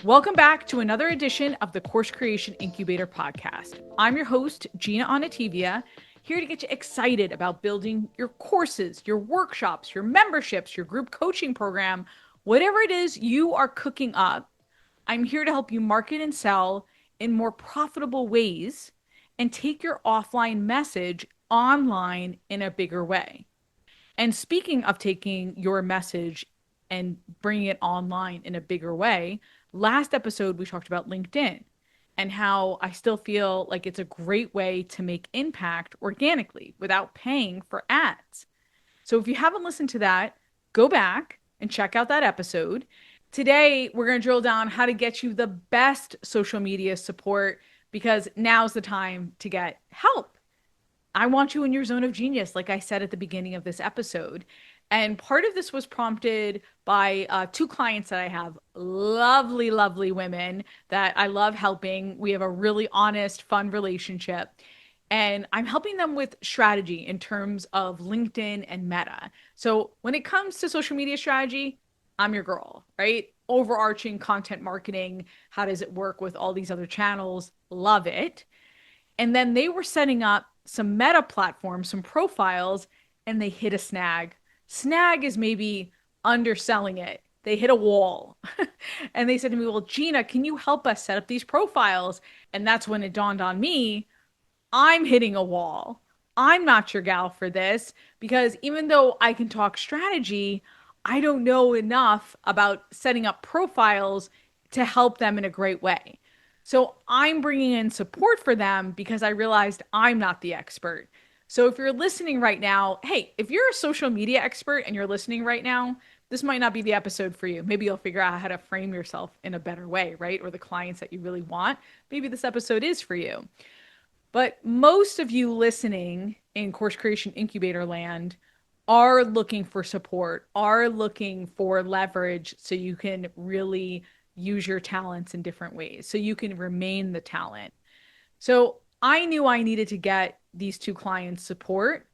Welcome back to another edition of the Course Creation Incubator podcast. I'm your host, Gina Onativia, here to get you excited about building your courses, your workshops, your memberships, your group coaching program, whatever it is you are cooking up. I'm here to help you market and sell in more profitable ways and take your offline message online in a bigger way. And speaking of taking your message and bringing it online in a bigger way, last episode we talked about LinkedIn and how I still feel like it's a great way to make impact organically without paying for ads. So if you haven't listened to that, go back and check out that episode. Today, we're going to drill down how to get you the best social media support because now's the time to get help. I want you in your zone of genius, like I said at the beginning of this episode. And part of this was prompted by two clients that I have, lovely, lovely women that I love helping. We have a really honest, fun relationship. And I'm helping them with strategy in terms of LinkedIn and Meta. So when it comes to social media strategy, I'm your girl, right? Overarching content marketing. How does it work with all these other channels? Love it. And then they were setting up some Meta platforms, some profiles, and they hit a snag. Snag is maybe underselling it. They hit a wall. And they said to me, well, Gina, can you help us set up these profiles? And that's when it dawned on me, I'm hitting a wall. I'm not your gal for this because even though I can talk strategy, I don't know enough about setting up profiles to help them in a great way. So I'm bringing in support for them because I realized I'm not the expert. So if you're listening right now, hey, if you're a social media expert and you're listening right now, this might not be the episode for you. Maybe you'll figure out how to frame yourself in a better way, right? Or the clients that you really want. Maybe this episode is for you. But most of you listening in Course Creation Incubator land are looking for support, are looking for leverage so you can really use your talents in different ways, so you can remain the talent. So I knew I needed to get these two clients support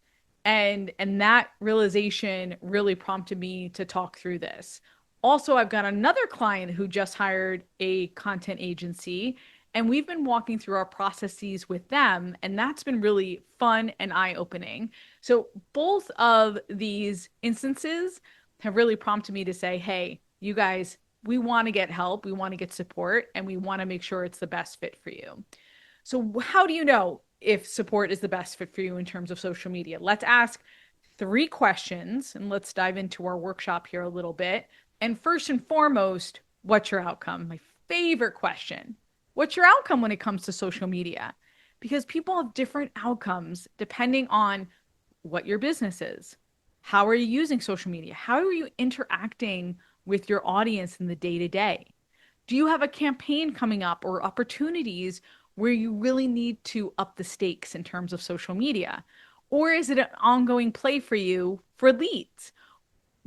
and that realization really prompted me to talk through this. Also, I've got another client who just hired a content agency and we've been walking through our processes with them and that's been really fun and eye-opening. So both of these instances have really prompted me to say, hey, you guys, we want to get help, we want to get support, and we want to make sure it's the best fit for you. So how do you know if support is the best fit for you in terms of social media? Let's ask three questions and let's dive into our workshop here a little bit. And first and foremost, what's your outcome? My favorite question. What's your outcome when it comes to social media? Because people have different outcomes depending on what your business is. How are you using social media? How are you interacting with your audience in the day to day? Do you have a campaign coming up or opportunities where you really need to up the stakes in terms of social media? Or is it an ongoing play for you for leads?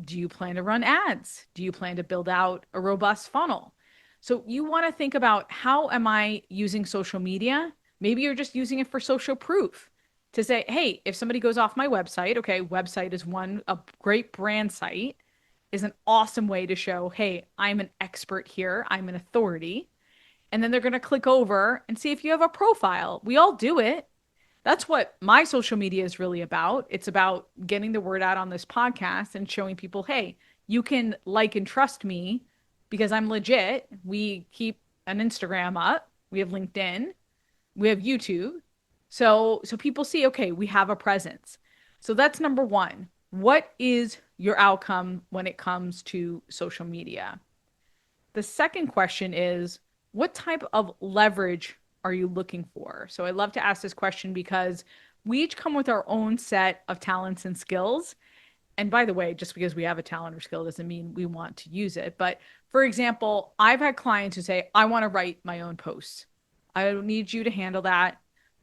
Do you plan to run ads? Do you plan to build out a robust funnel? So you want to think about, how am I using social media? Maybe you're just using it for social proof to say, hey, if somebody goes off my website, okay, website is one, a great brand site is an awesome way to show, hey, I'm an expert here, I'm an authority. And then they're going to click over and see if you have a profile. We all do it. That's what my social media is really about. It's about getting the word out on this podcast and showing people, hey, you can like and trust me because I'm legit. We keep an Instagram up, we have LinkedIn, we have YouTube. So people see, okay, we have a presence. So that's number one. What is your outcome when it comes to social media? The second question is, what type of leverage are you looking for? So I love to ask this question because we each come with our own set of talents and skills. And by the way, just because we have a talent or skill doesn't mean we want to use it. But for example, I've had clients who say, I want to write my own posts. I don't need you to handle that.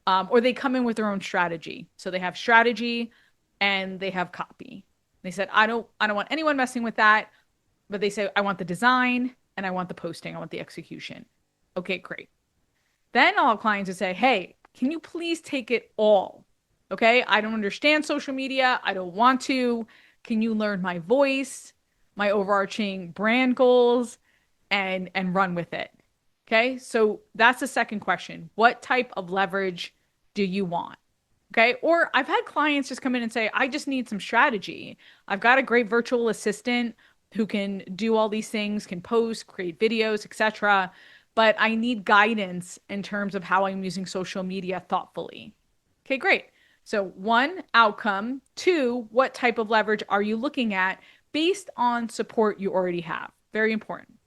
Or they come in with their own strategy. So they have strategy and they have copy. They said, I don't want anyone messing with that. But they say, I want the design and I want the posting. I want the execution. Okay, great. Then I'll have clients who say, hey, can you please take it all? Okay, I don't understand social media. I don't want to. Can you learn my voice, my overarching brand goals? and run with it. Okay? So that's the second question. What type of leverage do you want? Okay. Or I've had clients just come in and say, I just need some strategy. I've got a great virtual assistant who can do all these things, can post, create videos, etc. But I need guidance in terms of how I'm using social media thoughtfully. Okay, great. So, one, outcome. Two, what type of leverage are you looking at based on support you already have? Very important.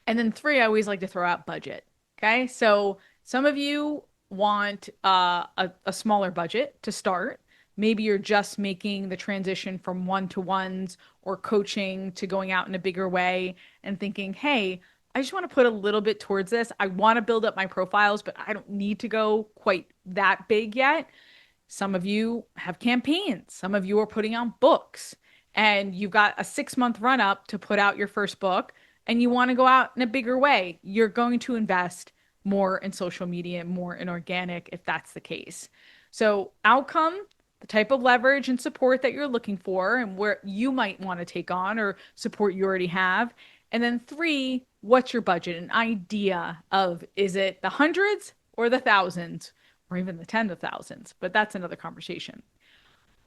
And then three, I always like to throw out budget. Okay. So some of you want a smaller budget to start. Maybe you're just making the transition from one-to-ones or coaching to going out in a bigger way and thinking, hey, I just want to put a little bit towards this. I want to build up my profiles, but I don't need to go quite that big yet. Some of you have campaigns. Some of you are putting out books and you've got a 6-month run up to put out your first book and you want to go out in a bigger way. You're going to invest more in social media, more in organic if that's the case. So, outcome, the type of leverage and support that you're looking for and where you might want to take on or support you already have. And then three, what's your budget? An idea of is it the hundreds or the thousands or even the tens of thousands? But that's another conversation.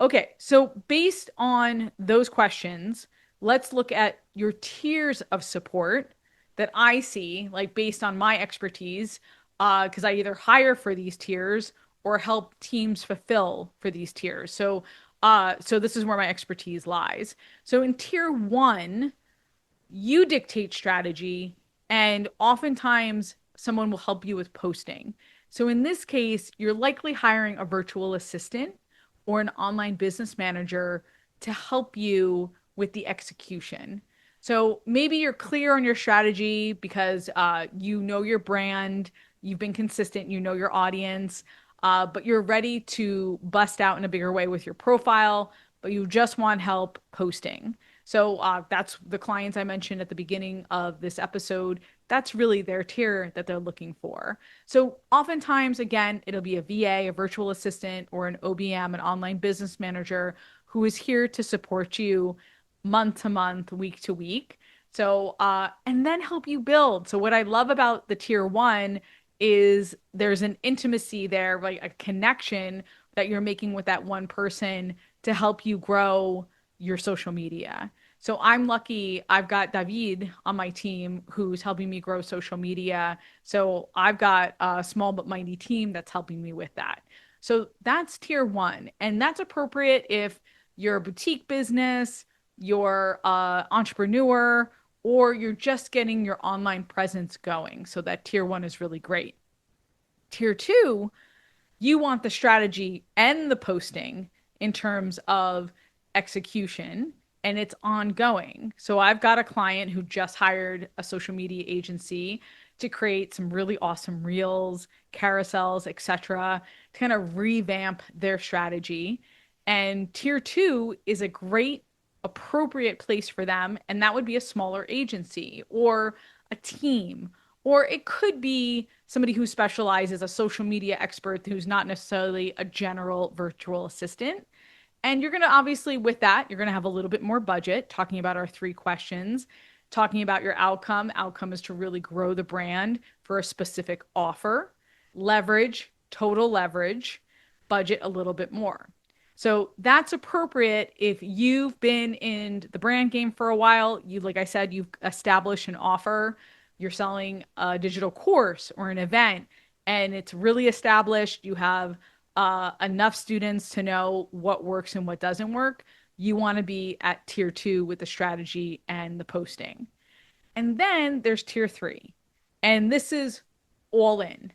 Okay, so based on those questions, let's look at your tiers of support that I see, like based on my expertise, because I either hire for these tiers or help teams fulfill for these tiers. So this is where my expertise lies. So in tier one, you dictate strategy, and oftentimes someone will help you with posting. So in this case, you're likely hiring a virtual assistant or an online business manager to help you with the execution. So maybe you're clear on your strategy because you know your brand, you've been consistent, you know your audience, but you're ready to bust out in a bigger way with your profile, but you just want help posting. So that's the clients I mentioned at the beginning of this episode. That's really their tier that they're looking for. So oftentimes, again, it'll be a VA, a virtual assistant, or an OBM, an online business manager, who is here to support you month to month, week to week. So, and then help you build. So, what I love about the tier one is there's an intimacy there, like a connection that you're making with that one person to help you grow your social media. So I'm lucky I've got David on my team who's helping me grow social media. So I've got a small but mighty team that's helping me with that. So that's tier one. And that's appropriate if you're a boutique business, you're an entrepreneur, or you're just getting your online presence going. So that tier one is really great. Tier two, you want the strategy and the posting in terms of execution, and it's ongoing. So I've got a client who just hired a social media agency to create some really awesome reels, carousels, etc., to kind of revamp their strategy. And tier two is a great appropriate place for them, and that would be a smaller agency or a team, or it could be somebody who specializes, a social media expert who's not necessarily a general virtual assistant. And you're going to obviously, with that, you're going to have a little bit more budget, talking about our 3 questions, talking about your outcome. Outcome is to really grow the brand for a specific offer, leverage, total leverage, budget a little bit more. So that's appropriate if you've been in the brand game for a while. You, like I said, you've established an offer, you're selling a digital course or an event, and it's really established. You have enough students to know what works and what doesn't work. You want to be at tier two with the strategy and the posting. And then there's tier three. And this is all in,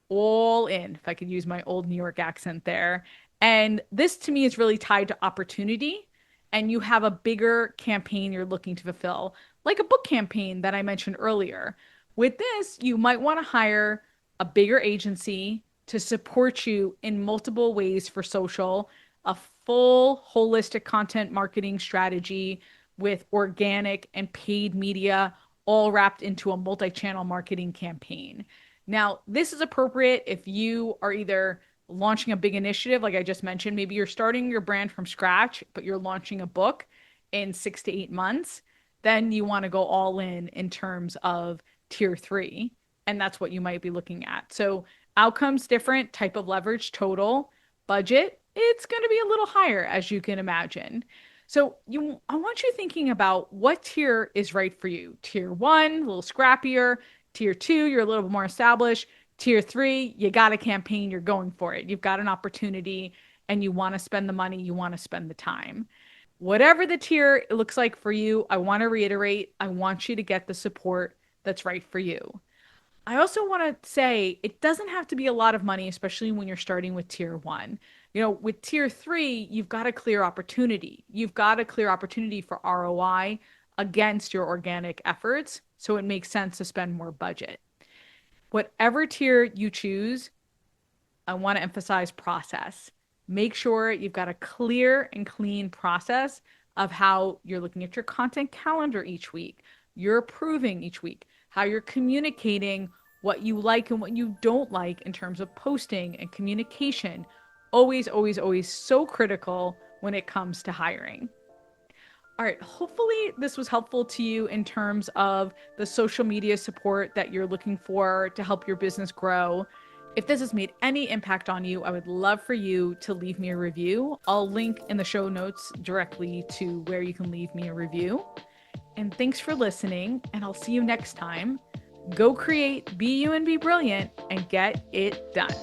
if I could use my old New York accent there. And this to me is really tied to opportunity. And you have a bigger campaign you're looking to fulfill, like a book campaign that I mentioned earlier. With this, you might want to hire a bigger agency to support you in multiple ways for social, a full holistic content marketing strategy with organic and paid media all wrapped into a multi-channel marketing campaign. Now, this is appropriate if you are either launching a big initiative, like I just mentioned, maybe you're starting your brand from scratch, but you're launching a book in 6 to 8 months. then you want to go all in terms of tier 3. And that's what you might be looking at. So outcomes different, type of leverage, total, budget, it's going to be a little higher, as you can imagine. So I want you thinking about what tier is right for you. Tier 1, a little scrappier. Tier 2, you're a little bit more established. Tier 3, you got a campaign, you're going for it. You've got an opportunity and you want to spend the money, you want to spend the time. Whatever the tier looks like for you, I want to reiterate, I want you to get the support that's right for you. I also want to say it doesn't have to be a lot of money, especially when you're starting with tier 1. With tier 3, you've got a clear opportunity. You've got a clear opportunity for ROI against your organic efforts. So it makes sense to spend more budget. Whatever tier you choose, I want to emphasize process. Make sure you've got a clear and clean process of how you're looking at your content calendar each week, you're approving each week, how you're communicating what you like and what you don't like in terms of posting and communication. Always, always, always so critical when it comes to hiring. All right, hopefully this was helpful to you in terms of the social media support that you're looking for to help your business grow. If this has made any impact on you, I would love for you to leave me a review. I'll link in the show notes directly to where you can leave me a review. And thanks for listening, and I'll see you next time. Go create, be you, and be brilliant, and get it done.